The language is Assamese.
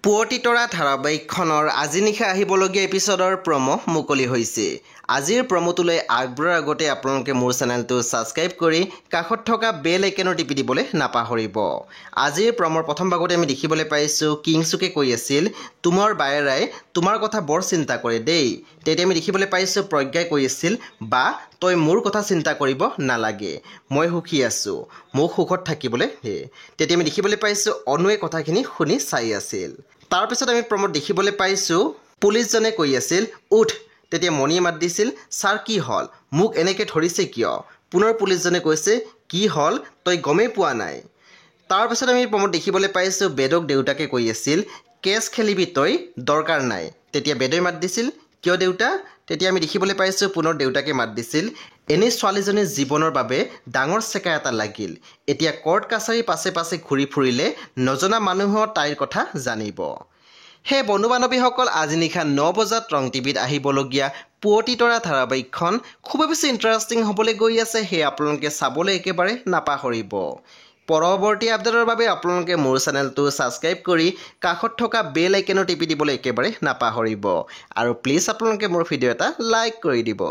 পুৱতিতৰা ধাৰাবাহিকখনৰ আজি নিশা আহিবলগীয়া এপিছডৰ প্ৰমো মুকলি হৈছে। আজিৰ প্ৰমোটোলৈ আগবঢ়াৰ আগতে আপোনালোকে মোৰ চেনেলটো ছাবস্ক্ৰাইব কৰি কাষত থকা বেল আইকনৰ টিপি দিবলৈ নাপাহৰিব। আজিৰ প্ৰমৰ প্ৰথম ভাগতে আমি দেখিবলৈ পাইছোঁ কিংছুকে কৈ আছিল তোমাৰ বায়েৰাই তোমাৰ কথা বৰ চিন্তা কৰে দেই। তেতিয়া আমি দেখিবলৈ পাইছোঁ প্ৰজ্ঞাই কৈ আছিল বা তই মোৰ কথা চিন্তা কৰিব নালাগে, মই সুখী আছোঁ, মোক সুখত থাকিবলৈ দে। তেতিয়া আমি দেখিবলৈ পাইছোঁ অনুৱে কথাখিনি শুনি চাই আছিল। তাৰপিছত আমি প্ৰমোদ দেখিবলৈ পাইছোঁ পুলিচজনে কৈ আছিল উঠ। তেতিয়া মণিয়ে মাত দিছিল ছাৰ কি হ'ল, মোক এনেকৈ ধৰিছে কিয়? পুনৰ পুলিচজনে কৈছে কি হ'ল তই গমেই পোৱা নাই। তাৰপিছত আমি প্ৰমোদ দেখিবলৈ পাইছোঁ বেদক দেউতাকে কৈ আছিল কেছ খেলিবি তই, দৰকাৰ নাই। তেতিয়া বেদই মাত দিছিল কিয় দেউতা? তেতিয়া আমি দেখিবলৈ পাইছোঁ পুনৰ দেউতাকে মাত দিছিল এনেই ছোৱালীজনীৰ জীৱনৰ বাবে ডাঙৰ চেকা এটা লাগিল, এতিয়া কৰ্ট কাছাৰী পাছে পাছে ঘূৰি ফুৰিলে নজনা মানুহেও তাইৰ কথা জানিব। সেই বন্ধু বান্ধৱীসকল আজি নিশা 9 বজাত ৰং টিভিত আহিবলগীয়া পুৱতিতৰা ধাৰাবাহিকখন খুবেই বেছি ইণ্টাৰেষ্টিং হ'বলৈ গৈ আছে, সেয়ে আপোনালোকে চাবলৈ একেবাৰে নাপাহৰিব। পৰৱৰ্তী আপডেটৰ বাবে আপোনালোকে মোৰ চেনেলটো ছাবস্ক্ৰাইব কৰি কাষত থকা বেল আইকনৰ টিপি দিবলৈ একেবাৰে নাপাহৰিব আৰু প্লিজ আপোনালোকে মোৰ ভিডিঅ' এটা লাইক কৰি দিব।